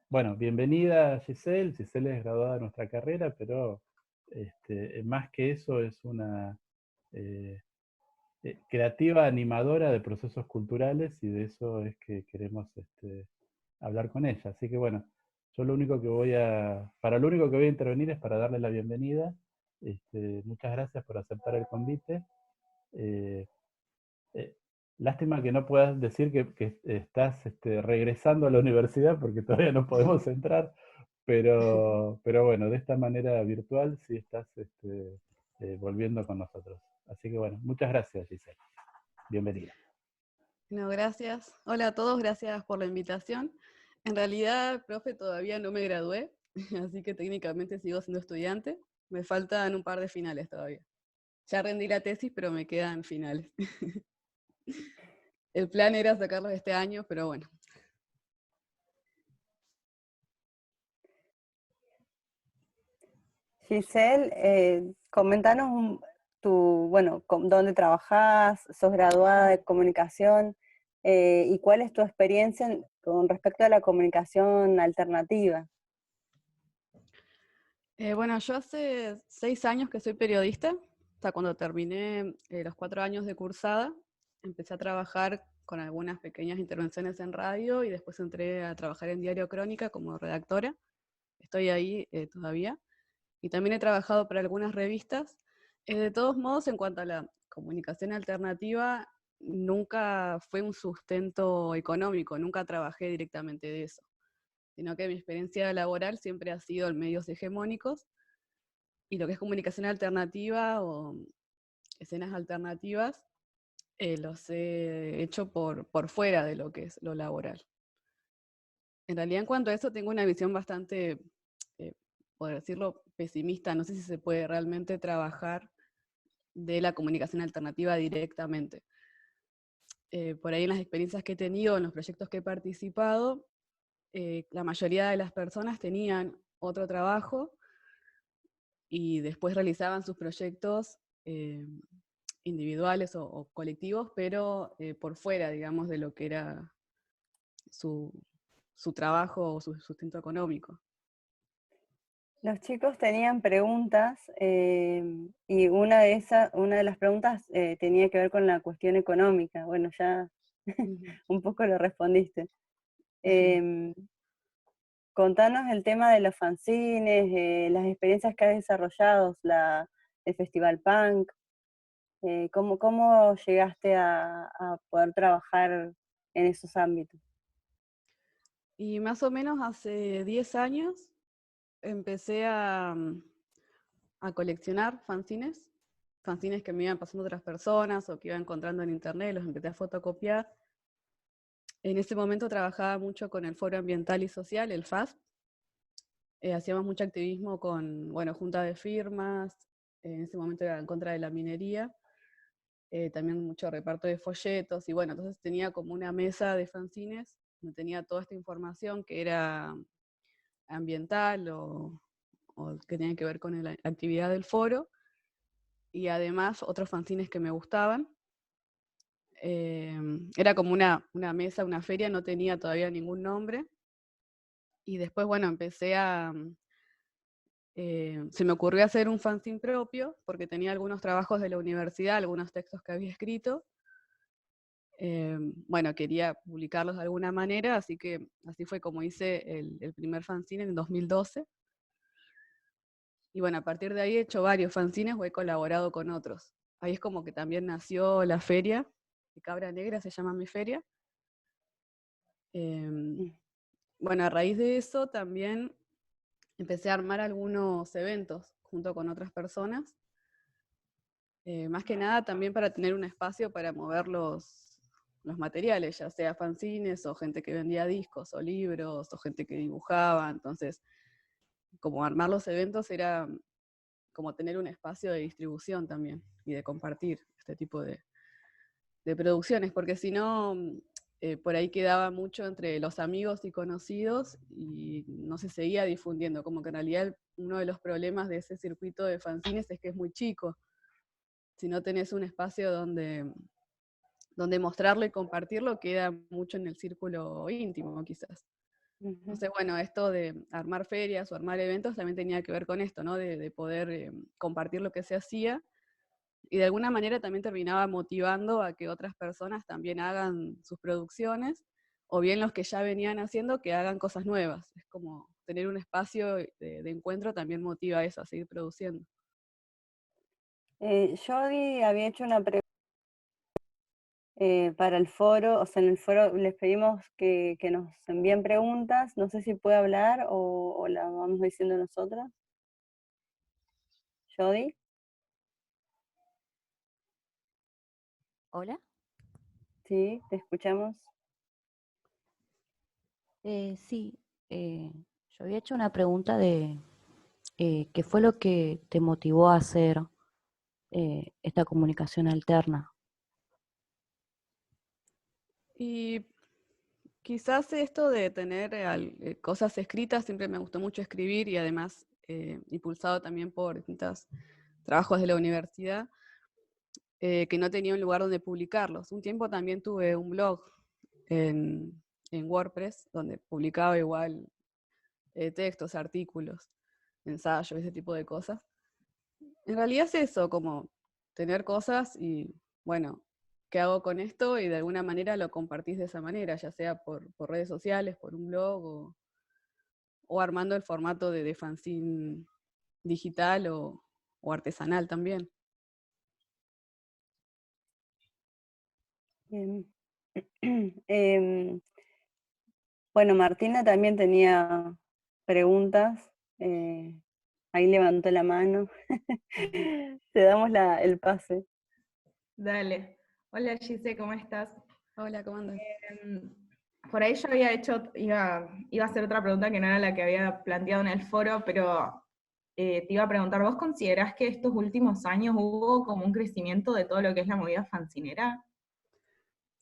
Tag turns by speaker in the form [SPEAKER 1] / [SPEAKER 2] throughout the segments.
[SPEAKER 1] Bueno, bienvenida Giselle. Giselle es graduada de nuestra carrera, pero más que eso es una eh, creativa animadora de procesos culturales y de eso es que queremos hablar con ella. Así que bueno, yo lo único que voy a intervenir es para darle la bienvenida. Muchas gracias por aceptar el convite. Eh, eh, Lástima que no puedas decir que estás regresando a la universidad porque todavía no podemos entrar, pero bueno, de esta manera virtual sí estás volviendo con nosotros. Así que bueno, muchas gracias, Giselle. Bienvenida.
[SPEAKER 2] No, gracias. Hola a todos, gracias por la invitación. En realidad, profe, todavía no me gradué, así que técnicamente sigo siendo estudiante. Me faltan un par de finales todavía. Ya rendí la tesis, pero me quedan finales. El plan era sacarlos este año, pero bueno.
[SPEAKER 3] Giselle, comentanos bueno, dónde trabajás, sos graduada de comunicación, y cuál es tu experiencia con respecto a la comunicación alternativa.
[SPEAKER 2] Bueno, yo hace 6 años que soy periodista. O sea, cuando terminé los 4 años de cursada, empecé a trabajar con algunas pequeñas intervenciones en radio y después entré a trabajar en Diario Crónica como redactora. Estoy ahí todavía. Y también he trabajado para algunas revistas. De todos modos, en cuanto a la comunicación alternativa, nunca fue un sustento económico, nunca trabajé directamente de eso, sino que mi experiencia laboral siempre ha sido en medios hegemónicos, y lo que es comunicación alternativa o escenas alternativas, los he hecho por fuera de lo que es lo laboral. En realidad, en cuanto a eso, tengo una visión bastante, eh, por decirlo, pesimista. No sé si se puede realmente trabajar de la comunicación alternativa directamente. Por ahí en las experiencias que he tenido, en los proyectos que he participado, la mayoría de las personas tenían otro trabajo y después realizaban sus proyectos individuales o colectivos, pero por fuera, digamos, de lo que era su, su trabajo o su sustento económico.
[SPEAKER 3] Los chicos tenían preguntas, y una de las preguntas tenía que ver con la cuestión económica. Bueno, ya
[SPEAKER 2] Ujú.
[SPEAKER 3] un poco lo respondiste. Em, Contanos el tema de los fanzines, las experiencias que has desarrollado, el Festival Punk, cómo llegaste a poder trabajar en esos ámbitos.
[SPEAKER 2] Y más o menos hace 10 años empecé a coleccionar fanzines que me iban pasando otras personas o que iba encontrando en internet, los empecé a fotocopiar. En ese momento trabajaba mucho con el Foro Ambiental y Social, el FASP. Hacíamos mucho activismo con, bueno, junta de firmas, en ese momento era en contra de la minería, también mucho reparto de folletos, y bueno, entonces tenía como una mesa de fanzines, donde tenía toda esta información que era ambiental o que tenía que ver con la actividad del foro, y además otros fanzines que me gustaban. Era como una mesa, una feria, no tenía todavía ningún nombre. Y después, bueno, se me ocurrió hacer un fanzine propio, porque tenía algunos trabajos de la universidad, algunos textos que había escrito. Bueno, quería publicarlos de alguna manera, así que así fue como hice el primer fanzine en 2012. Y bueno, a partir de ahí he hecho varios fanzines o he colaborado con otros. Ahí es como que también nació la feria de Cabra Negra, se llama mi feria.
[SPEAKER 3] Mm.
[SPEAKER 2] Bueno, a raíz de eso también empecé a armar algunos eventos junto con otras personas, más que nada también para tener un espacio para mover los materiales, ya sea fanzines o gente que vendía discos o libros o gente que dibujaba. Entonces, como armar los eventos era como tener un espacio de distribución también y de compartir este tipo de producciones, porque si no, por ahí quedaba mucho entre los amigos y conocidos y no se seguía difundiendo, como que en realidad uno de los problemas de ese circuito de fanzines es que es muy chico. Si no tenés un espacio donde mostrarlo y compartirlo, queda mucho en el círculo íntimo quizás. Entonces, bueno, esto de armar ferias o armar eventos también tenía que ver con esto, ¿no? De poder compartir lo que se hacía, y de alguna manera también terminaba motivando a que otras personas también hagan sus producciones, o bien los que ya venían haciendo que hagan cosas nuevas. Es como tener un espacio de encuentro también motiva eso, a seguir produciendo.
[SPEAKER 3] Jody había hecho una pregunta para el foro, o sea, en el foro les pedimos que nos envíen preguntas, no sé si puede hablar o la vamos diciendo nosotras. Jody.
[SPEAKER 4] Hola.
[SPEAKER 3] Sí, te escuchamos.
[SPEAKER 4] Sí, yo había hecho una pregunta de qué fue lo que te motivó a hacer esta comunicación alterna.
[SPEAKER 2] Y quizás esto de tener cosas escritas, siempre me gustó mucho escribir, y además impulsado también por distintos trabajos de la universidad, que no tenía un lugar donde publicarlos. Un tiempo también tuve un blog en WordPress, donde publicaba igual textos, artículos, ensayos, ese tipo de cosas. En realidad es eso, como tener cosas y, bueno, ¿qué hago con esto? Y de alguna manera lo compartís de esa manera, ya sea por redes sociales, por un blog, o armando el formato de fanzine digital o artesanal también.
[SPEAKER 3] Bien. Bueno, Martina también tenía preguntas. Ahí levantó la mano. Te damos el pase.
[SPEAKER 5] Dale. Hola Gise, ¿cómo estás?
[SPEAKER 2] Hola, ¿cómo andas?
[SPEAKER 5] Por ahí yo había iba a hacer otra pregunta que no era la que había planteado en el foro, pero te iba a preguntar, ¿vos considerás que estos últimos años hubo como un crecimiento de todo lo que es la movida fancinera?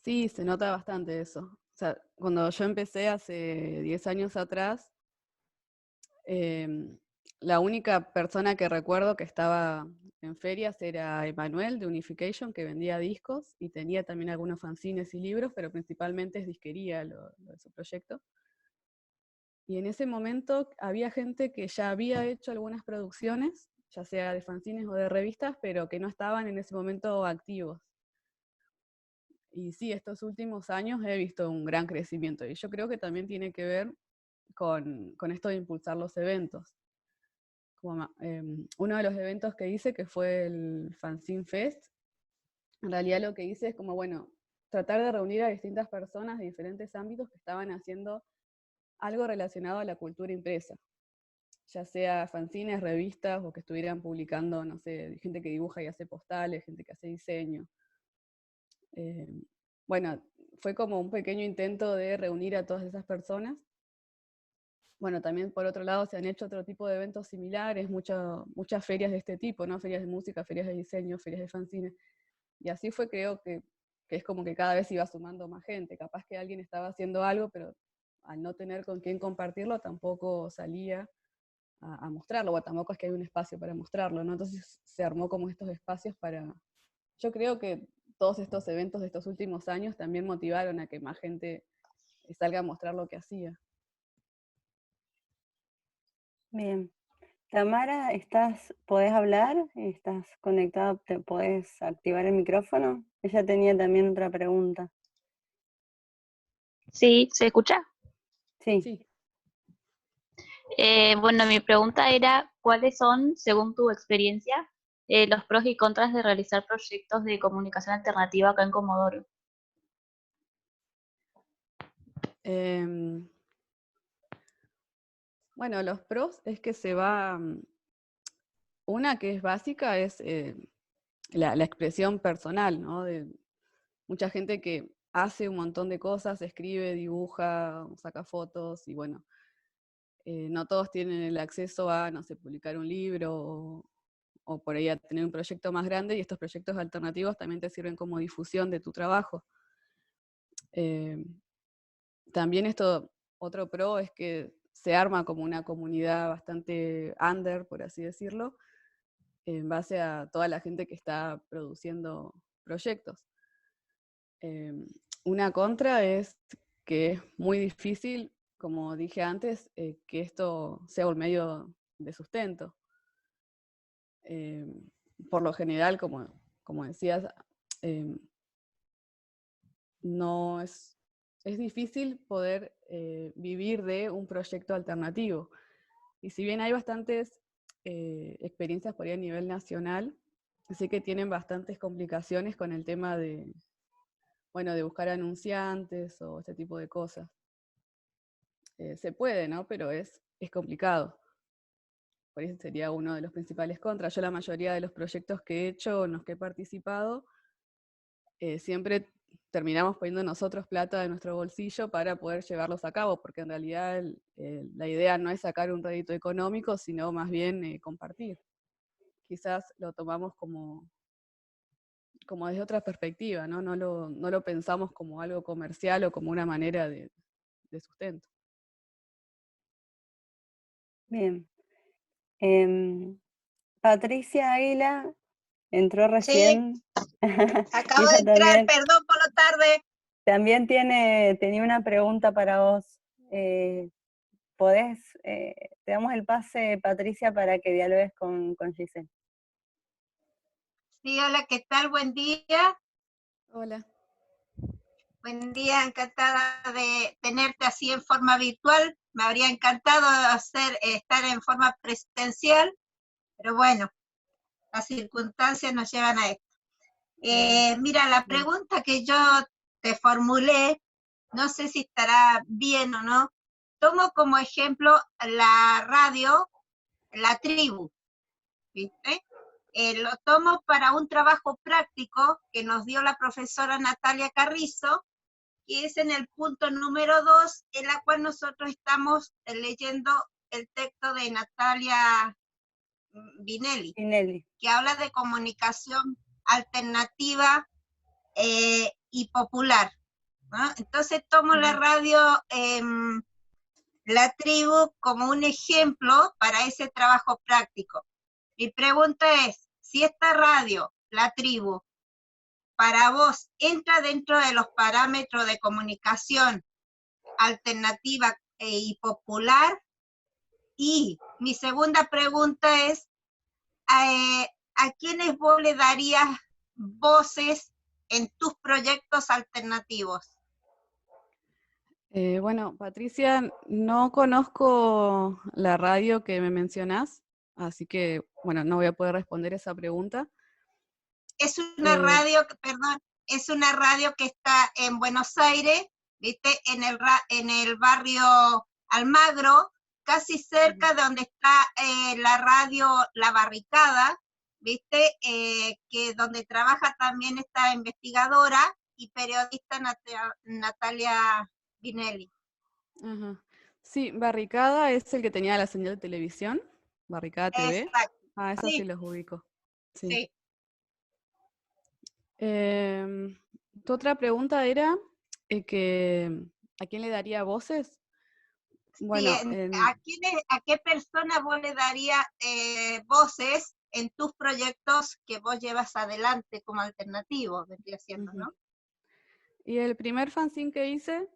[SPEAKER 2] Sí, se nota bastante eso. O sea, cuando yo empecé hace 10 años atrás, la única persona que recuerdo que estaba en ferias era Emanuel de Unification, que vendía discos y tenía también algunos fanzines y libros, pero principalmente es disquería lo de su proyecto. Y en ese momento había gente que ya había hecho algunas producciones, ya sea de fanzines o de revistas, pero que no estaban en ese momento activos. Y sí, estos últimos años he visto un gran crecimiento, y yo creo que también tiene que ver con esto de impulsar los eventos. Como, uno de los eventos que hice, que fue el Fanzine Fest, en realidad lo que hice es como, bueno, tratar de reunir a distintas personas de diferentes ámbitos que estaban haciendo algo relacionado a la cultura impresa, ya sea fanzines, revistas, o que estuvieran publicando, no sé, gente que dibuja y hace postales, gente que hace diseño. Bueno, fue como un pequeño intento de reunir a todas esas personas. Bueno, también por otro lado se han hecho otro tipo de eventos similares, muchas ferias de este tipo, ¿no? Ferias de música, ferias de diseño, ferias de fanzines. Y así fue, creo que es como que cada vez iba sumando más gente. Capaz que alguien estaba haciendo algo, pero al no tener con quién compartirlo, tampoco salía a mostrarlo, o tampoco es que hay un espacio para mostrarlo, ¿no? Entonces se armó como estos espacios para... Yo creo que todos estos eventos de estos últimos años también motivaron a que más gente salga a mostrar lo que hacía.
[SPEAKER 3] Bien. Tamara, ¿podés hablar? ¿Estás conectada? ¿Te podés activar el micrófono? Ella tenía también otra pregunta.
[SPEAKER 6] Sí, ¿se escucha?
[SPEAKER 3] Sí.
[SPEAKER 2] Sí.
[SPEAKER 6] Bueno, mi pregunta era, ¿cuáles son, según tu experiencia, los pros y contras de realizar proyectos de comunicación alternativa acá en Comodoro?
[SPEAKER 2] Bueno, los pros es que se va... Una que es básica es la expresión personal, ¿no? De mucha gente que hace un montón de cosas, escribe, dibuja, saca fotos, y bueno, no todos tienen el acceso a, no sé, publicar un libro o por ahí a tener un proyecto más grande, y estos proyectos alternativos también te sirven como difusión de tu trabajo. También otro pro es que se arma como una comunidad bastante under, por así decirlo, en base a toda la gente que está produciendo proyectos. Una contra es que es muy difícil como dije antes, que esto sea un medio de sustento. Por lo general, como decías, no es difícil poder vivir de un proyecto alternativo. Y si bien hay bastantes experiencias por ahí a nivel nacional, sé que tienen bastantes complicaciones con el tema de, bueno, de buscar anunciantes o este tipo de cosas. Se puede, ¿no? Pero es complicado. Por eso sería uno de los principales contras. Yo la mayoría de los proyectos que he hecho, en los que he participado, siempre terminamos poniendo nosotros plata de nuestro bolsillo para poder llevarlos a cabo, porque en realidad la idea no es sacar un rédito económico, sino más bien compartir. Quizás lo tomamos como desde otra perspectiva, ¿no? No lo pensamos como algo comercial o como una manera de sustento.
[SPEAKER 3] Bien. Patricia Águila entró recién.
[SPEAKER 7] Acabo
[SPEAKER 3] Y
[SPEAKER 7] de
[SPEAKER 3] ella
[SPEAKER 7] entrar, perdón por la tarde.
[SPEAKER 3] también tenía una pregunta para vos. Te damos el pase, Patricia, para que dialogues con Giselle.
[SPEAKER 7] Sí, hola, ¿qué tal? Buen día.
[SPEAKER 2] Hola.
[SPEAKER 7] Buen día, encantada de tenerte así en forma virtual. Me habría encantado estar en forma presencial, pero bueno, las circunstancias nos llevan a esto. Mira, la pregunta que yo te formulé, no sé si estará bien o no, tomo como ejemplo la radio, La Tribu, ¿viste? Lo tomo para un trabajo práctico que nos dio la profesora Natalia Carrizo, que es en el punto número 2, en la cual nosotros estamos leyendo el texto de Natalia Vinelli, que habla de comunicación alternativa y popular, ¿no? Entonces tomo la radio La Tribu como un ejemplo para ese trabajo práctico. Mi pregunta es, si esta radio, La Tribu, para vos entra dentro de los parámetros de comunicación alternativa y popular, y mi segunda pregunta es, ¿a quiénes vos le darías voces en tus proyectos alternativos?
[SPEAKER 2] Bueno, Patricia, no conozco la radio que me mencionás, así que, bueno, no voy a poder responder esa pregunta.
[SPEAKER 7] Es una radio, perdón, es una radio que está en Buenos Aires, ¿viste? En el barrio Almagro, casi cerca de donde está la radio La Barricada, ¿viste? Que donde trabaja también esta investigadora y periodista Natalia Vinelli.
[SPEAKER 2] Ajá. Sí, Barricada es el que tenía la señal de televisión, Barricada TV.
[SPEAKER 7] Exacto.
[SPEAKER 2] Ah, eso sí los ubico. Sí. Tu otra pregunta era ¿a quién le daría voces? Bueno,
[SPEAKER 7] sí, ¿a qué persona vos le darías voces en tus proyectos que vos llevas adelante como alternativo, vendría siendo, ¿no?
[SPEAKER 2] Y el primer fanzine que hice,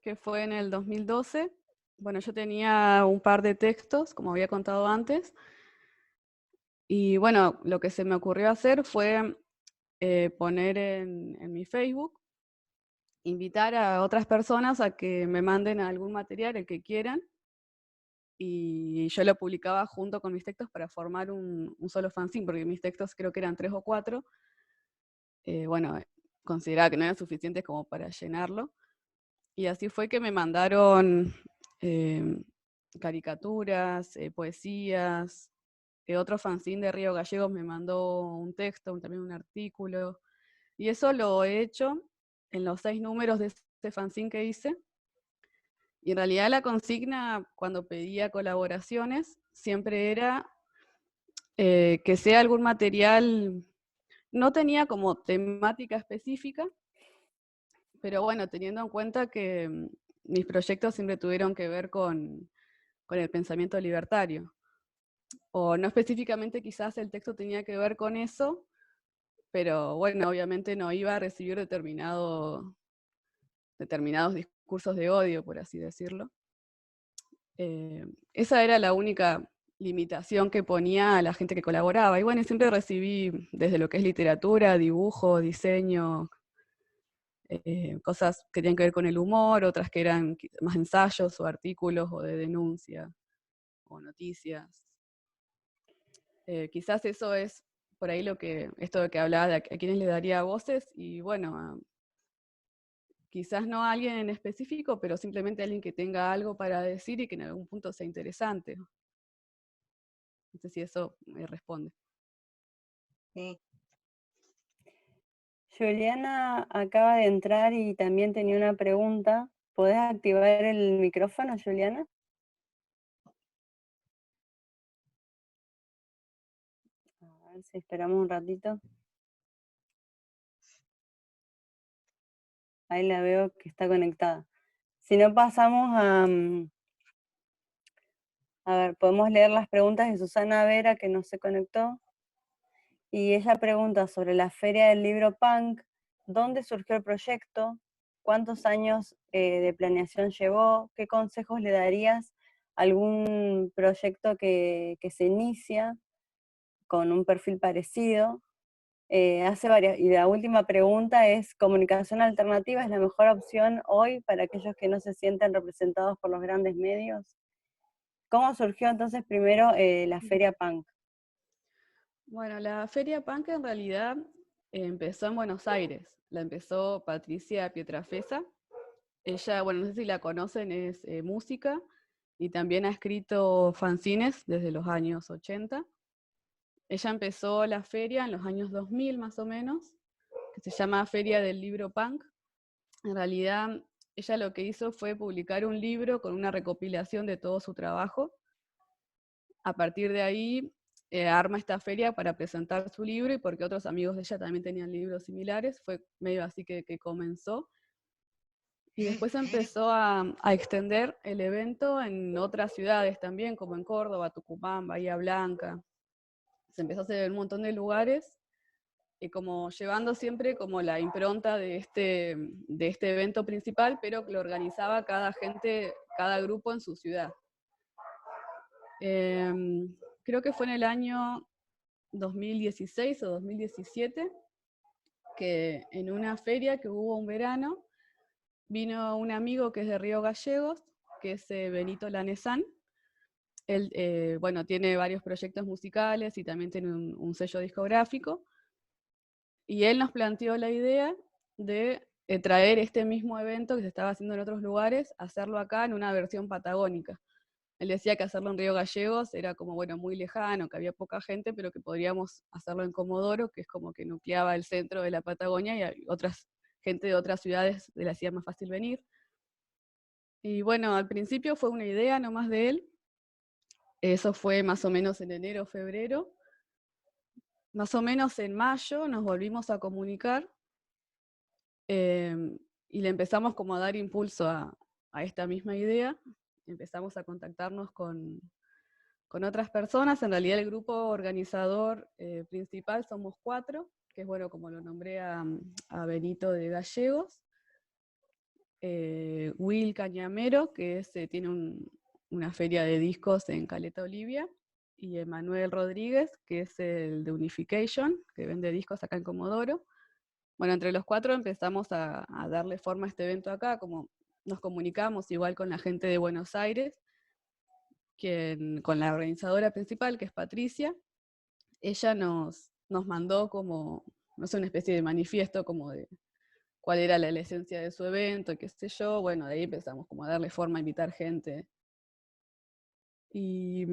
[SPEAKER 2] que fue en el 2012, bueno, yo tenía un par de textos, como había contado antes, y bueno, lo que se me ocurrió hacer fue poner en mi Facebook, invitar a otras personas a que me manden algún material, el que quieran, y yo lo publicaba junto con mis textos para formar un solo fanzine, porque mis textos creo que eran 3 o 4, bueno, consideraba que no eran suficientes como para llenarlo, y así fue que me mandaron caricaturas, poesías, otro fanzine de Río Gallegos me mandó un texto, también un artículo, y eso lo he hecho en los 6 números de este fanzine que hice. Y en realidad la consigna cuando pedía colaboraciones siempre era que sea algún material, no tenía como temática específica, pero bueno, teniendo en cuenta que mis proyectos siempre tuvieron que ver con el pensamiento libertario. O no específicamente quizás el texto tenía que ver con eso, pero bueno, obviamente no iba a recibir determinados discursos de odio, por así decirlo. Esa era la única limitación que ponía a la gente que colaboraba. Y bueno, siempre recibí desde lo que es literatura, dibujo, diseño, cosas que tenían que ver con el humor, otras que eran más ensayos o artículos o de denuncia o noticias. Quizás eso es por ahí esto de que hablaba de a quienes le daría voces, y bueno, quizás no a alguien en específico, pero simplemente a alguien que tenga algo para decir y que en algún punto sea interesante. No sé si eso me responde.
[SPEAKER 7] Sí.
[SPEAKER 3] Juliana acaba de entrar y también tenía una pregunta. ¿Podés activar el micrófono, Juliana? A ver si esperamos un ratito. Ahí la veo que está conectada. Si no, pasamos a ver, podemos leer las preguntas de Susana Vera, que no se conectó. Y ella pregunta sobre la Feria del Libro Punk, ¿dónde surgió el proyecto? ¿Cuántos años de planeación llevó? ¿Qué consejos le darías a algún proyecto que se inicia con un perfil parecido? Hace varias, y la última pregunta es, ¿comunicación alternativa es la mejor opción hoy para aquellos que no se sienten representados por los grandes medios? ¿Cómo surgió entonces primero la Feria Punk?
[SPEAKER 2] Bueno, la Feria Punk en realidad empezó en Buenos Aires. La empezó Patricia Pietrafesa. Ella, bueno, no sé si la conocen, es música y también ha escrito fanzines desde los años 80. Ella empezó la feria en los años 2000 más o menos, que se llama Feria del Libro Punk. En realidad, ella lo que hizo fue publicar un libro con una recopilación de todo su trabajo. A partir de ahí, arma esta feria para presentar su libro, y porque otros amigos de ella también tenían libros similares, fue medio así que comenzó. Y después empezó a extender el evento en otras ciudades también, como en Córdoba, Tucumán, Bahía Blanca. Se empezó a hacer en un montón de lugares, y como llevando siempre como la impronta de este evento principal, pero que lo organizaba cada gente, cada grupo en su ciudad. Creo que fue en el año 2016 o 2017, que en una feria que hubo un verano, vino un amigo que es de Río Gallegos, que es Benito Lanesán. Él, bueno, tiene varios proyectos musicales y también tiene un sello discográfico. Y él nos planteó la idea de traer este mismo evento que se estaba haciendo en otros lugares, hacerlo acá en una versión patagónica. Él decía que hacerlo en Río Gallegos era como, bueno, muy lejano, que había poca gente, pero que podríamos hacerlo en Comodoro, que es como que nucleaba el centro de la Patagonia, y hay gente de otras ciudades de la hacía más fácil venir. Y bueno, al principio fue una idea nomás de él. Eso fue más o menos en enero, febrero. Más o menos en mayo nos volvimos a comunicar, y le empezamos como a dar impulso a esta misma idea. Empezamos a contactarnos con otras personas. En realidad el grupo organizador principal somos 4, que es, bueno, como lo nombré a Benito de Gallegos, Will Cañamero, que tiene una feria de discos en Caleta Olivia, y Emanuel Rodríguez, que es el de Unification, que vende discos acá en Comodoro. Bueno, entre los 4 empezamos a darle forma a este evento acá, como nos comunicamos igual con la gente de Buenos Aires, con la organizadora principal, que es Patricia. Ella nos mandó como, no sé, una especie de manifiesto como de cuál era la esencia de su evento, qué sé yo. Bueno, de ahí empezamos como a darle forma, a invitar gente. Y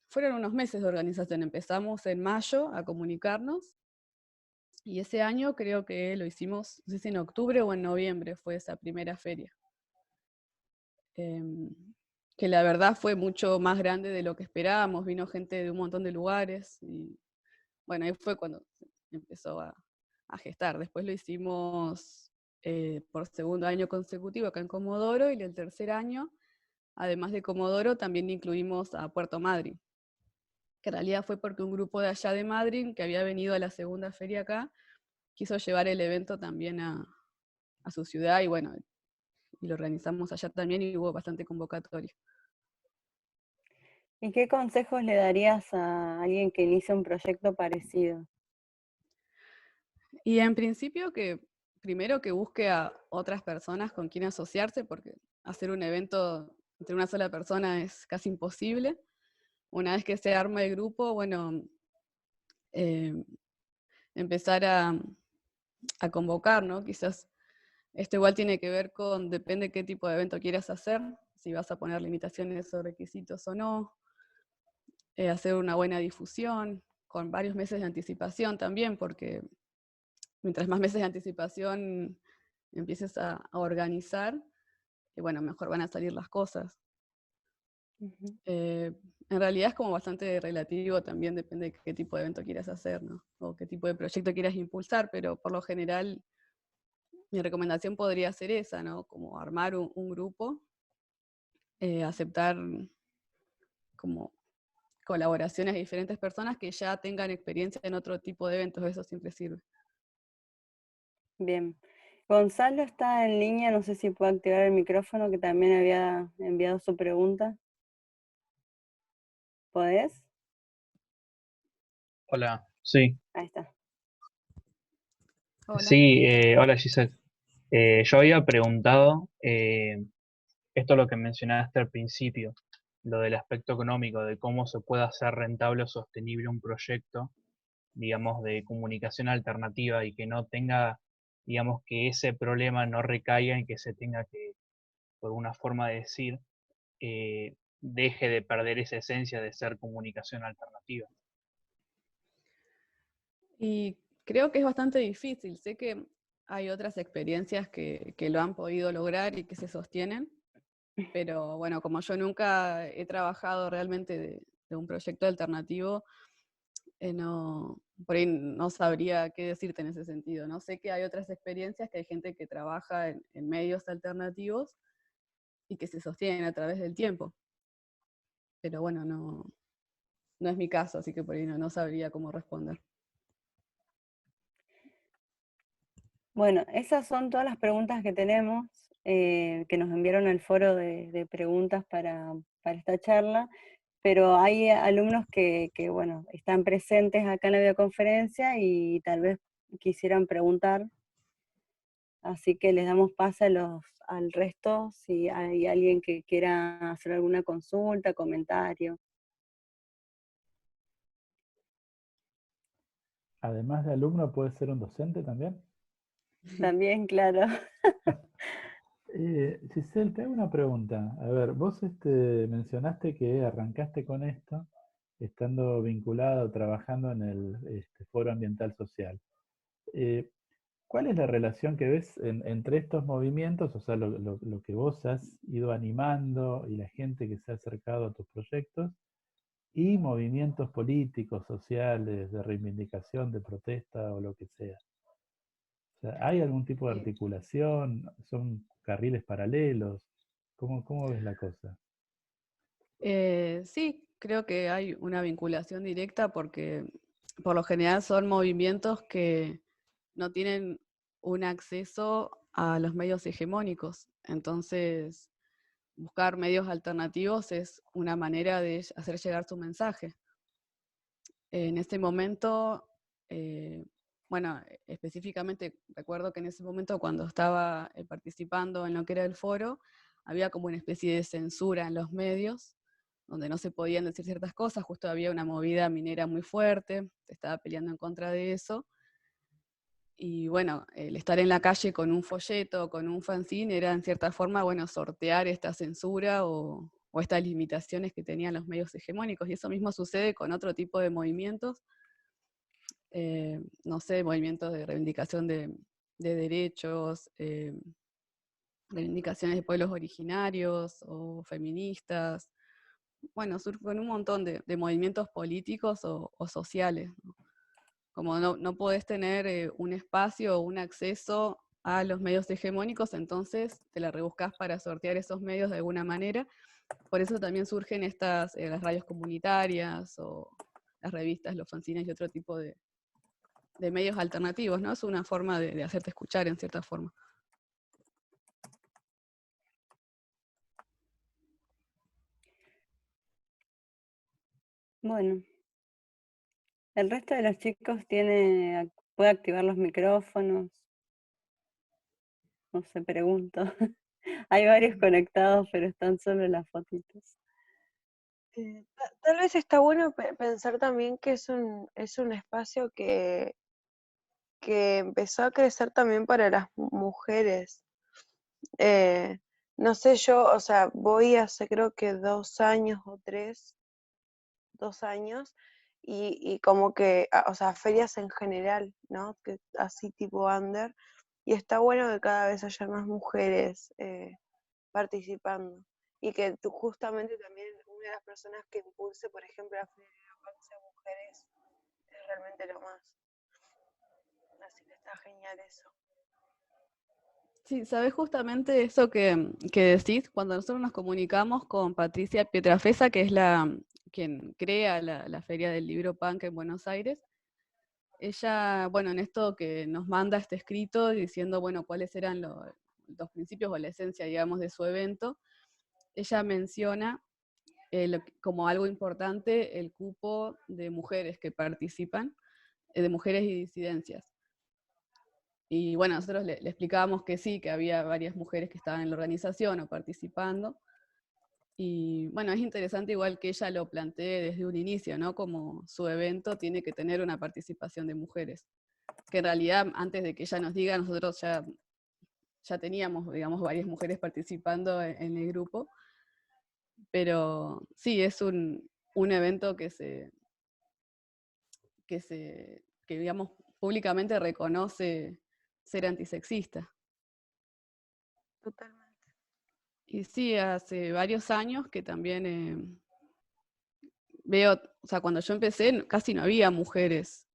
[SPEAKER 2] fueron unos meses de organización. Empezamos en mayo a comunicarnos, y ese año creo que lo hicimos, no sé si en octubre o en noviembre fue esa primera feria. Que la verdad fue mucho más grande de lo que esperábamos, vino gente de un montón de lugares, y bueno, ahí fue cuando empezó a gestar. Después lo hicimos por segundo año consecutivo acá en Comodoro, y el tercer año, además de Comodoro, también incluimos a Puerto Madryn, que en realidad fue porque un grupo de allá de Madryn, que había venido a la segunda feria acá, quiso llevar el evento también a su ciudad, y bueno, y lo organizamos allá también, y hubo bastante convocatoria.
[SPEAKER 3] ¿Y qué consejos le darías a alguien que inicia un proyecto parecido?
[SPEAKER 2] Y en principio primero que busque a otras personas con quien asociarse, porque hacer un evento entre una sola persona es casi imposible. Una vez que se arma el grupo, bueno, eh, empezar a convocar, ¿no? Quizás esto igual tiene que ver con, depende qué tipo de evento quieras hacer, si vas a poner limitaciones o requisitos o no, hacer una buena difusión, con varios meses de anticipación también, porque mientras más meses de anticipación empieces a organizar, bueno, mejor van a salir las cosas.
[SPEAKER 3] Ujú.
[SPEAKER 2] En realidad es como bastante relativo, también depende de qué tipo de evento quieras hacer, ¿no? O qué tipo de proyecto quieras impulsar, pero por lo general mi recomendación podría ser esa, ¿no? Como armar un grupo, aceptar como colaboraciones de diferentes personas que ya tengan experiencia en otro tipo de eventos, eso siempre sirve.
[SPEAKER 3] Bien. Gonzalo está en línea, no sé si puede activar el micrófono, que también había enviado su pregunta. ¿Podés?
[SPEAKER 8] Hola, sí.
[SPEAKER 3] Ahí está.
[SPEAKER 2] Hola.
[SPEAKER 8] Sí, hola Giselle. Yo había preguntado, esto es lo que mencionaste al principio, lo del aspecto económico, de cómo se puede hacer rentable o sostenible un proyecto, digamos, de comunicación alternativa y que no tenga, digamos, que ese problema no recaiga en que se tenga que, por una forma de decir, deje de perder esa esencia de ser comunicación alternativa.
[SPEAKER 2] Y creo que es bastante difícil. Sé que hay otras experiencias que lo han podido lograr y que se sostienen, pero bueno, como yo nunca he trabajado realmente de un proyecto alternativo, por ahí no sabría qué decirte en ese sentido. No sé que hay otras experiencias, que hay gente que trabaja en medios alternativos y que se sostienen a través del tiempo. Pero bueno, no es mi caso, así que por ahí no sabría cómo responder.
[SPEAKER 3] Bueno, esas son todas las preguntas que tenemos, que nos enviaron al foro de preguntas para esta charla, pero hay alumnos que, bueno, están presentes acá en la videoconferencia y tal vez quisieran preguntar, así que les damos pase al resto, si hay alguien que quiera hacer alguna consulta, comentario.
[SPEAKER 1] Además de alumno, ¿puede ser un docente también?
[SPEAKER 3] También, claro.
[SPEAKER 1] Giselle, te hago una pregunta. A ver, vos mencionaste que arrancaste con esto estando vinculado, trabajando en el Foro Ambiental Social. Eh, ¿Cuál es la relación que ves entre estos movimientos, o sea, lo que vos has ido animando y la gente que se ha acercado a tus proyectos, y movimientos políticos, sociales, de reivindicación, de protesta o lo que sea? O sea, ¿hay algún tipo de
[SPEAKER 2] Eh,
[SPEAKER 1] articulación? ¿Son carriles paralelos? ¿Cómo ves la cosa?
[SPEAKER 2] Sí, creo que hay una vinculación directa porque por lo general son movimientos que no tienen un acceso a los medios hegemónicos. Entonces, buscar medios alternativos es una manera de hacer llegar su mensaje. En este momento, bueno, específicamente recuerdo que en ese momento cuando estaba participando en lo que era el foro, había como una especie de censura en los medios, donde no se podían decir ciertas cosas, justo había una movida minera muy fuerte, se estaba peleando en contra de eso, y bueno, el estar en la calle con un folleto, con un fanzine, era en cierta forma, bueno, sortear esta censura o estas limitaciones que tenían los medios hegemónicos, y eso mismo sucede con otro tipo de movimientos, no sé, movimientos de reivindicación de derechos, reivindicaciones de pueblos originarios o feministas, bueno, surgen un montón de movimientos políticos o sociales, ¿no? Como no podés tener un espacio o un acceso a los medios hegemónicos, entonces te la rebuscás para sortear esos medios de alguna manera. Por eso también surgen las radios comunitarias o las revistas, los fanzines y otro tipo de medios alternativos, ¿no? Es una forma de hacerte escuchar en cierta forma.
[SPEAKER 3] Bueno, el resto de los chicos puede activar los micrófonos, no sé, pregunto. Hay varios conectados, pero están solo las fotitos.
[SPEAKER 9] Tal vez está bueno pensar también que es un espacio que empezó a crecer también para las mujeres. No sé, yo, o sea, voy hace creo que 2 años o 3, 2 años, y como que, o sea, ferias en general, ¿no? Que, así tipo under, y está bueno que cada vez haya más mujeres participando. Y que tú justamente también una de las personas que impulse, por ejemplo, la Feria de Mujeres, es realmente lo más. Así que está genial eso.
[SPEAKER 2] Sí, sabes justamente eso que decís, cuando nosotros nos comunicamos con Patricia Pietrafesa, que es quien crea la Feria del Libro Punk en Buenos Aires, ella, bueno, en esto que nos manda este escrito diciendo, bueno, cuáles eran los principios o la esencia, digamos, de su evento, ella menciona como algo importante el cupo de mujeres que participan, de mujeres y disidencias. Y bueno, nosotros le explicábamos que sí, que había varias mujeres que estaban en la organización o participando. Y bueno, es interesante igual que ella lo plantee desde un inicio, ¿no? Como su evento tiene que tener una participación de mujeres. Que en realidad, antes de que ella nos diga, nosotros ya teníamos, digamos, varias mujeres participando en el grupo. Pero sí, es un evento que digamos, públicamente reconoce ser antisexista.
[SPEAKER 9] Totalmente.
[SPEAKER 2] Y sí, hace varios años que también veo, o sea, cuando yo empecé casi no había mujeres,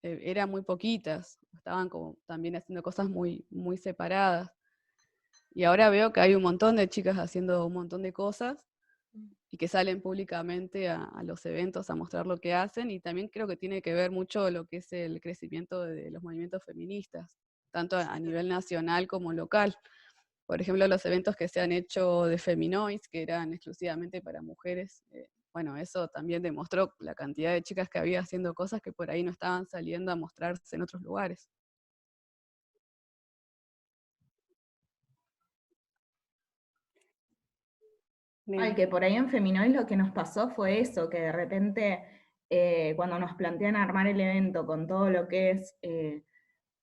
[SPEAKER 2] eran muy poquitas, estaban como también haciendo cosas muy, muy separadas. Y ahora veo que hay un montón de chicas haciendo un montón de cosas y que salen públicamente a los eventos a mostrar lo que hacen, y también creo que tiene que ver mucho lo que es el crecimiento de los movimientos feministas, tanto a nivel nacional como local. Por ejemplo, los eventos que se han hecho de Feminoids, que eran exclusivamente para mujeres, bueno, eso también demostró la cantidad de chicas que había haciendo cosas que por ahí no estaban saliendo a mostrarse en otros lugares.
[SPEAKER 5] Ay, que por ahí en Feminois lo que nos pasó fue eso, que de repente cuando nos plantean armar el evento con todo lo que es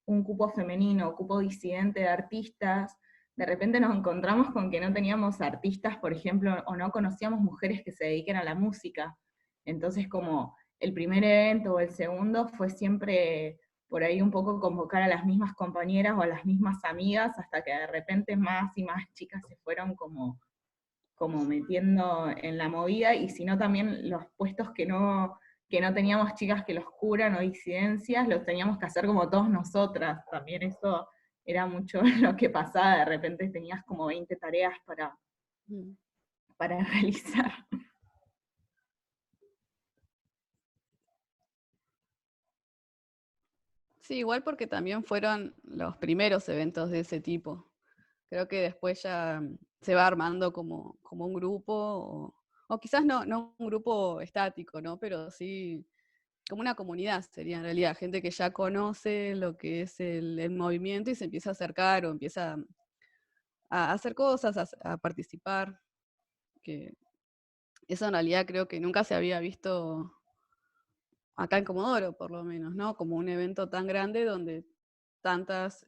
[SPEAKER 5] un cupo femenino, cupo disidente de artistas, de repente nos encontramos con que no teníamos artistas, por ejemplo, o no conocíamos mujeres que se dediquen a la música. Entonces, como el primer evento o el segundo fue siempre por ahí un poco convocar a las mismas compañeras o a las mismas amigas, hasta que de repente más y más chicas se fueron como metiendo en la movida, y sino también los puestos que no teníamos chicas que los curan o disidencias, los teníamos que hacer como todos nosotras. También eso era mucho lo que pasaba, de repente tenías como 20 tareas para realizar.
[SPEAKER 2] Sí, igual porque también fueron los primeros eventos de ese tipo. Creo que después ya se va armando como un grupo, o quizás no un grupo estático, ¿no? Pero sí como una comunidad sería en realidad, gente que ya conoce lo que es el movimiento y se empieza a acercar o empieza a hacer cosas, a participar, que eso en realidad creo que nunca se había visto acá en Comodoro, por lo menos, ¿no? Como un evento tan grande donde tantas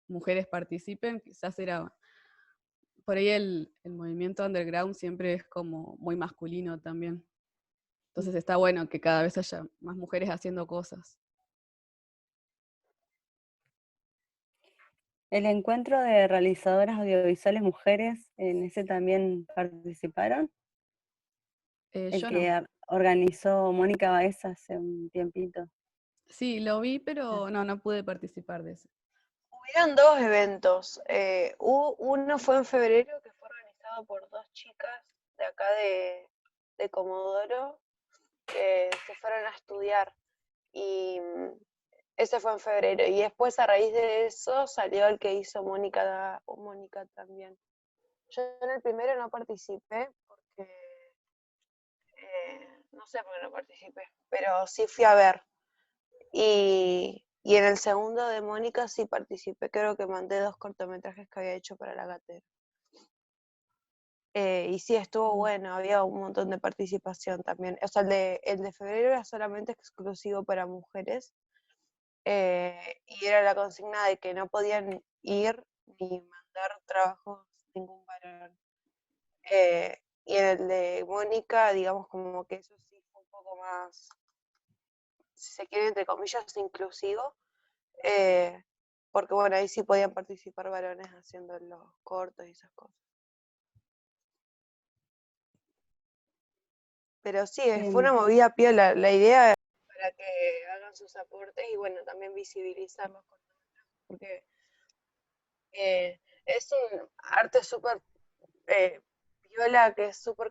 [SPEAKER 2] mujeres participen, quizás era, por ahí el movimiento underground siempre es como muy masculino también. Entonces está bueno que cada vez haya más mujeres haciendo cosas.
[SPEAKER 3] El encuentro de realizadoras audiovisuales mujeres, ¿en ese también participaron? El
[SPEAKER 2] Yo
[SPEAKER 3] que
[SPEAKER 2] no.
[SPEAKER 3] organizó Mónica Baeza hace un tiempito.
[SPEAKER 2] Sí, lo vi, pero no pude participar de eso.
[SPEAKER 9] Hubieron 2 eventos. Uno fue en febrero, que fue organizado por 2 chicas de acá de Comodoro, que se fueron a estudiar. Y ese fue en febrero. Y después, a raíz de eso, salió el que hizo Mónica también. Yo en el primero no participé porque no sé por qué no participé, pero sí fui a ver. Y en el segundo de Mónica sí participé, creo que mandé 2 cortometrajes que había hecho para la cátedra. Y sí, estuvo bueno, había un montón de participación también. O sea, el de febrero era solamente exclusivo para mujeres, y era la consigna de que no podían ir ni mandar trabajos ningún varón. Y en el de Mónica, digamos como que eso sí fue un poco más, si se quiere, entre comillas, inclusivo, porque bueno, ahí sí podían participar varones haciendo los cortos y esas cosas. Pero sí, fue una movida piola. La idea para que hagan sus aportes y bueno, también visibilizarlos, porque es un arte súper piola, que es súper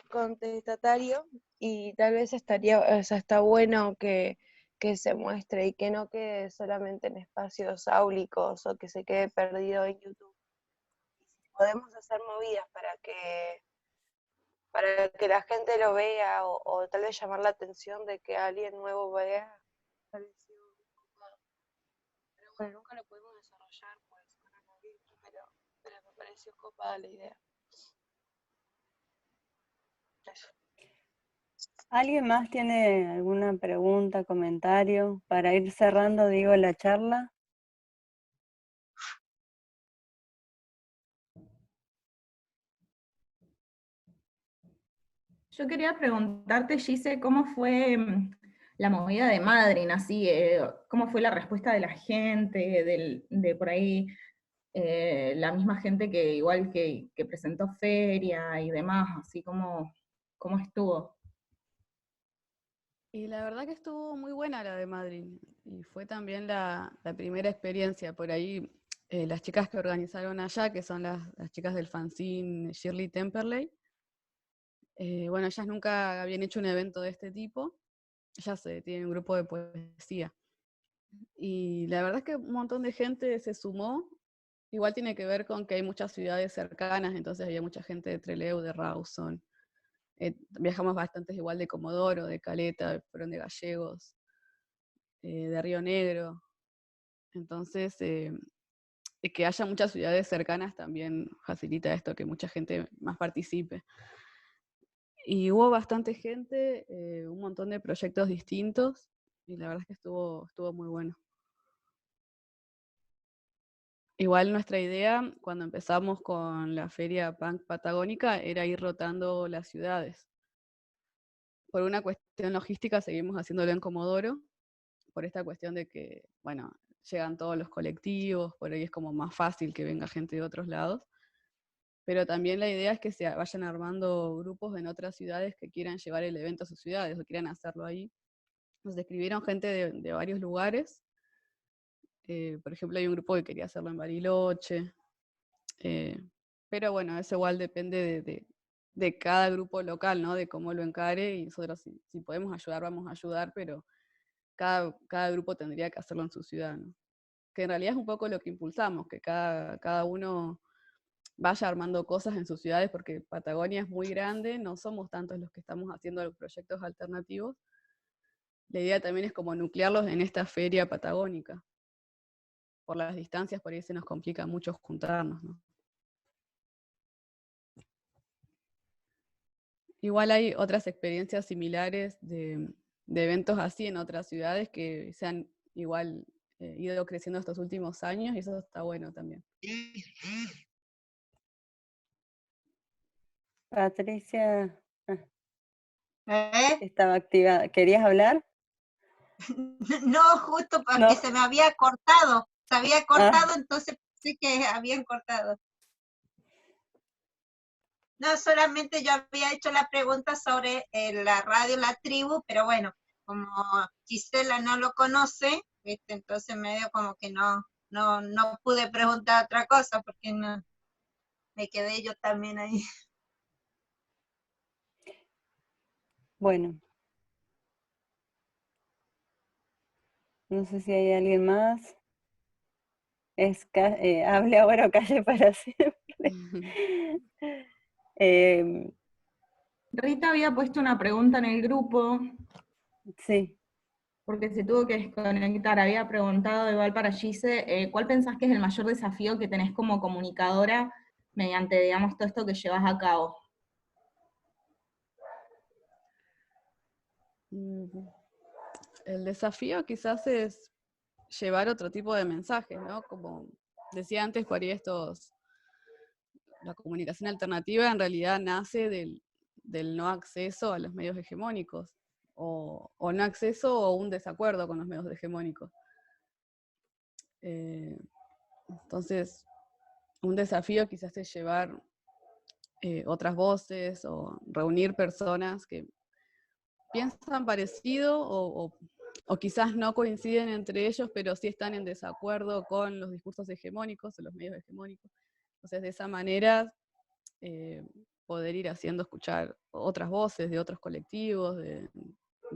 [SPEAKER 9] contestatario, y tal vez estaría, o sea, está bueno que se muestre y que no quede solamente en espacios áulicos o que se quede perdido en YouTube. Podemos hacer movidas para que la gente lo vea, o tal vez llamar la atención de que alguien nuevo vea. Pareció copado. Pero bueno, nunca lo pudimos desarrollar pues con el movimiento, pero me pareció copada la idea. Eso.
[SPEAKER 3] ¿Alguien más tiene alguna pregunta, comentario? Para ir cerrando, digo, la charla.
[SPEAKER 5] Yo quería preguntarte, Gise, ¿cómo fue la movida de Madryn? Así, ¿cómo fue la respuesta de la gente, de por ahí, la misma gente que igual que presentó feria y demás, así cómo estuvo?
[SPEAKER 2] Y la verdad que estuvo muy buena la de Madrid, y fue también la primera experiencia. Por ahí las chicas que organizaron allá, que son las chicas del fanzine Shirley Temperley, bueno, ellas nunca habían hecho un evento de este tipo. Ellas tienen un grupo de poesía. Y la verdad es que un montón de gente se sumó. Igual tiene que ver con que hay muchas ciudades cercanas, entonces había mucha gente de Trelew, de Rawson. Viajamos bastantes igual de Comodoro, de Caleta, fueron de Gallegos, de Río Negro. Entonces, que haya muchas ciudades cercanas también facilita esto, que mucha gente más participe. Y hubo bastante gente, un montón de proyectos distintos, y la verdad es que estuvo muy bueno. Igual nuestra idea, cuando empezamos con la Feria Punk Patagónica, era ir rotando las ciudades. Por una cuestión logística seguimos haciéndolo en Comodoro, por esta cuestión de que, bueno, llegan todos los colectivos, por ahí es como más fácil que venga gente de otros lados. Pero también la idea es que se vayan armando grupos en otras ciudades que quieran llevar el evento a sus ciudades o quieran hacerlo ahí. Nos escribieron gente de varios lugares. Por ejemplo, hay un grupo que quería hacerlo en Bariloche. Pero bueno, eso igual depende de cada grupo local, ¿no? De cómo lo encare, y nosotros si podemos ayudar, vamos a ayudar, pero cada grupo tendría que hacerlo en su ciudad, ¿no? Que en realidad es un poco lo que impulsamos, que cada uno vaya armando cosas en sus ciudades, porque Patagonia es muy grande, no somos tantos los que estamos haciendo los proyectos alternativos. La idea también es como nuclearlos en esta feria patagónica. Por las distancias, por ahí se nos complica mucho juntarnos, ¿no? Igual hay otras experiencias similares de eventos así en otras ciudades que se han igual ido creciendo estos últimos años, y eso está bueno también.
[SPEAKER 3] Patricia estaba activada. ¿Querías hablar?
[SPEAKER 7] No, justo porque
[SPEAKER 3] No.
[SPEAKER 7] se me había cortado. Se había cortado, entonces pensé que habían cortado. No, solamente yo había hecho la pregunta sobre la radio La Tribu, pero bueno, como Gisela no lo conoce, entonces medio como que no pude preguntar otra cosa, porque no, me quedé yo también ahí.
[SPEAKER 3] Bueno. No sé si hay alguien más. Hable ahora o calle para siempre. Em,
[SPEAKER 5] Rita había puesto una pregunta en el grupo,
[SPEAKER 3] sí.
[SPEAKER 5] porque se tuvo que desconectar. Había preguntado igual para Gise, ¿cuál pensás que es el mayor desafío que tenés como comunicadora mediante, digamos, todo esto que llevas a cabo?
[SPEAKER 2] El desafío quizás es llevar otro tipo de mensajes, ¿no? Como decía antes, por ahí la comunicación alternativa en realidad nace del no acceso a los medios hegemónicos, o no acceso o un desacuerdo con los medios hegemónicos. Entonces, un desafío quizás es llevar otras voces o reunir personas que piensan parecido o quizás no coinciden entre ellos, pero sí están en desacuerdo con los discursos hegemónicos o los medios hegemónicos. Entonces, de esa manera, poder ir haciendo escuchar otras voces de otros colectivos, de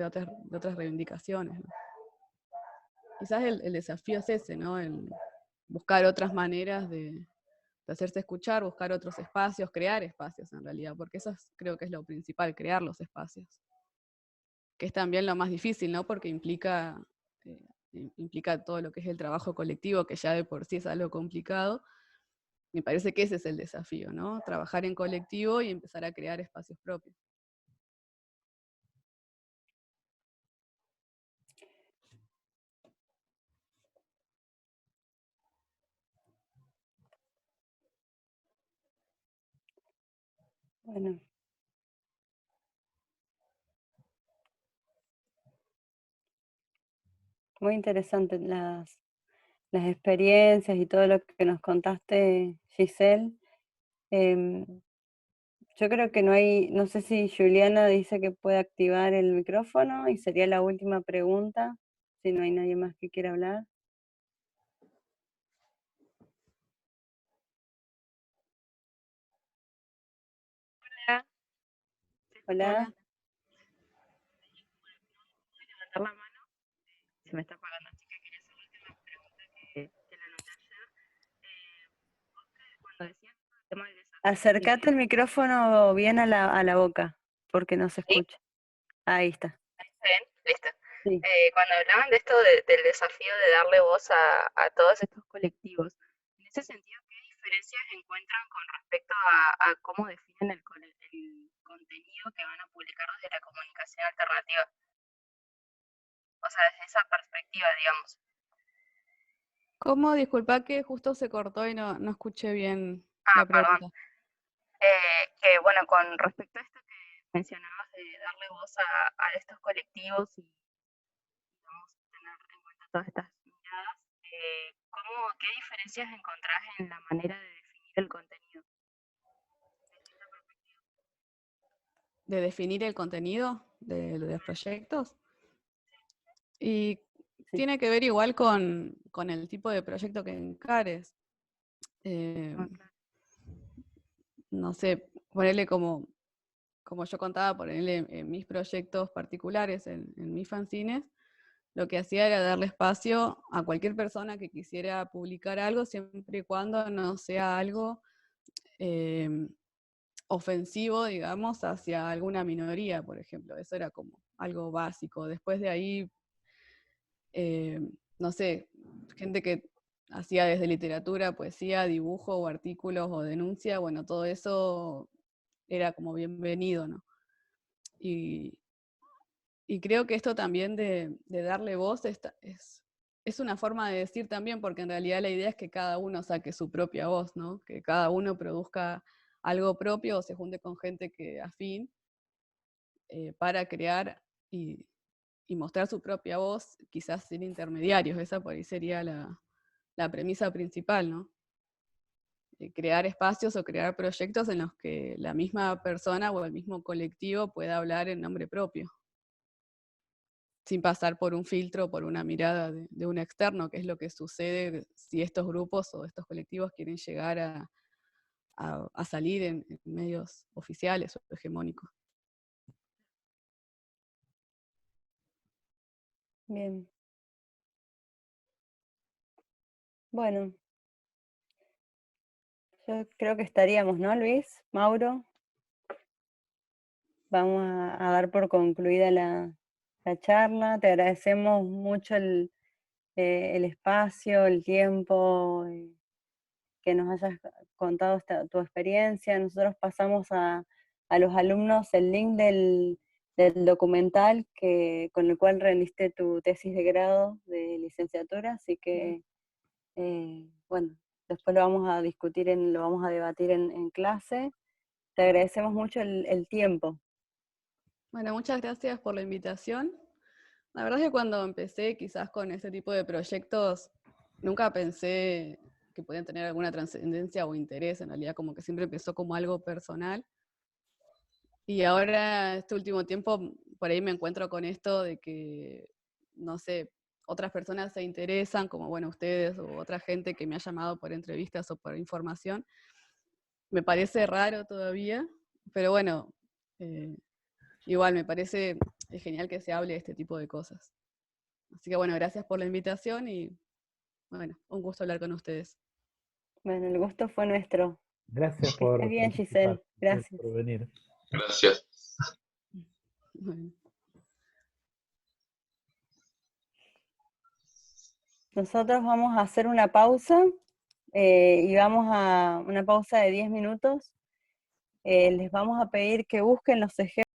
[SPEAKER 2] otras reivindicaciones, ¿no? Quizás el desafío es ese, ¿no? El buscar otras maneras de hacerse escuchar, buscar otros espacios, crear espacios en realidad, porque creo que es lo principal, crear los espacios. Que es también lo más difícil, ¿no? Porque implica todo lo que es el trabajo colectivo, que ya de por sí es algo complicado. Me parece que ese es el desafío, ¿no? Trabajar en colectivo y empezar a crear espacios propios.
[SPEAKER 3] Bueno. Muy interesantes las experiencias y todo lo que nos contaste, Giselle. Yo creo que no sé si Juliana dice que puede activar el micrófono y sería la última pregunta, si no hay nadie más que quiera hablar.
[SPEAKER 10] Hola.
[SPEAKER 3] Hola.
[SPEAKER 10] Levantar la mano. Se me está apagando, así que quería hacer la última pregunta que la anoté ayer. Cuando decían el tema del desafío.
[SPEAKER 3] Acércate el micrófono bien a la boca, porque no se
[SPEAKER 10] ¿Sí?
[SPEAKER 3] escucha. Ahí está.
[SPEAKER 10] ¿Está bien? Listo.
[SPEAKER 3] Sí.
[SPEAKER 10] Cuando hablaban de esto del desafío de darle voz a todos estos colectivos, en ese sentido, ¿qué diferencias encuentran con respecto a cómo definen el contenido que van a publicar desde la comunicación alternativa? O sea, desde esa perspectiva, digamos.
[SPEAKER 2] ¿Cómo? Disculpa que justo se cortó y no escuché bien la
[SPEAKER 10] Perdón.
[SPEAKER 2] pregunta.
[SPEAKER 10] Que bueno, con respecto a esto que mencionabas de darle voz a estos colectivos y digamos, tener en cuenta todas estas miradas, ¿qué diferencias encontrás en la manera de definir el contenido?
[SPEAKER 2] ¿De definir el contenido de los proyectos? Y
[SPEAKER 3] Sí.
[SPEAKER 2] tiene que ver igual con el tipo de proyecto que encares. No sé, ponerle como yo contaba, ponerle en mis proyectos particulares, en mis fanzines, lo que hacía era darle espacio a cualquier persona que quisiera publicar algo, siempre y cuando no sea algo ofensivo, digamos, hacia alguna minoría, por ejemplo. Eso era como algo básico. Después de ahí, no sé, gente que hacía desde literatura, poesía, dibujo o artículos o denuncia, bueno, todo eso era como bienvenido, ¿no? Y creo que esto también de darle voz es una forma de decir también, porque en realidad la idea es que cada uno saque su propia voz, ¿no? Que cada uno produzca algo propio o se junte con gente que afín para crear y mostrar su propia voz, quizás sin intermediarios. Esa por ahí sería la premisa principal, ¿no? Crear espacios o crear proyectos en los que la misma persona o el mismo colectivo pueda hablar en nombre propio, sin pasar por un filtro, por una mirada de un externo, que es lo que sucede si estos grupos o estos colectivos quieren llegar a salir en medios oficiales o hegemónicos.
[SPEAKER 3] Bien. Bueno. Yo creo que estaríamos, ¿no, Luis? Mauro. vamos a dar por concluida la charla. Te agradecemos mucho el espacio, el tiempo, que nos hayas contado tu experiencia. Nosotros pasamos a los alumnos el link del documental con el cual rendiste tu tesis de grado de licenciatura, así que, bueno, después lo vamos a discutir, lo vamos a debatir en clase. Te agradecemos mucho el tiempo.
[SPEAKER 2] Bueno, muchas gracias por la invitación. La verdad es que cuando empecé quizás con este tipo de proyectos, nunca pensé que podían tener alguna trascendencia o interés, en realidad como que siempre empezó como algo personal. Y ahora, este último tiempo, por ahí me encuentro con esto de que, no sé, otras personas se interesan, como bueno, ustedes o otra gente que me ha llamado por entrevistas o por información. Me parece raro todavía, pero bueno, igual me parece genial que se hable de este tipo de cosas. Así que bueno, gracias por la invitación y bueno, un gusto hablar con ustedes.
[SPEAKER 3] Bueno, el gusto fue nuestro.
[SPEAKER 1] Gracias
[SPEAKER 3] Que
[SPEAKER 1] por
[SPEAKER 3] estés bien,
[SPEAKER 1] participar,
[SPEAKER 3] Giselle. Gracias.
[SPEAKER 1] por venir.
[SPEAKER 11] Gracias.
[SPEAKER 2] Bueno.
[SPEAKER 3] Nosotros vamos a hacer una pausa y vamos a una pausa de 10 minutos. Les vamos a pedir que busquen los ejemplos